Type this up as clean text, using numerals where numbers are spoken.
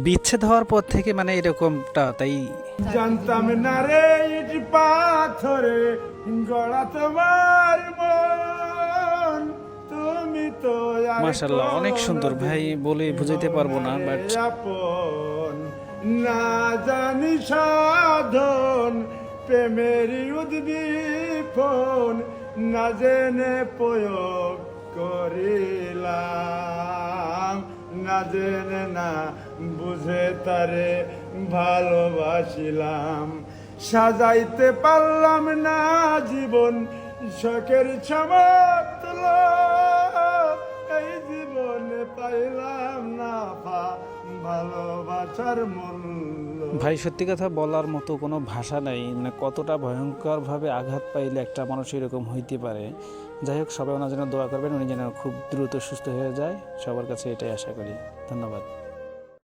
বিচ্ছেদ হওয়ার পর থেকে মানে এরকমটা, তাই জানতাম না রে ইট পাথরে গড়া তোমার মন, তুমি তো আর মাশাআল্লাহ অনেক সুন্দর ভাই, বলে বুঝাইতে পারবো না, বাট আপন না জানি সাধন প্রেমেরই উদ্দীপন না জেনে প্রয়োগ করিলাম, না জেনে না বুঝে তারে ভালোবাসিলাম, সাজাইতে পারলাম না জীবন শখের সমতুল, এই জীবনে পাইলাম না ভালোবাসার মূল্য। ভাই সত্যি কথা বলার মতো কোনো ভাষা নাই, মানে কতটা ভয়ঙ্করভাবে আঘাত পাইলে একটা মানুষ এরকম হইতে পারে। যাই হোক, সবাই ওনার জন্য দোয়া করবেন, উনি যেন খুব দ্রুত সুস্থ হয়ে যায়, সবার কাছে এটাই আশা করি। ধন্যবাদ।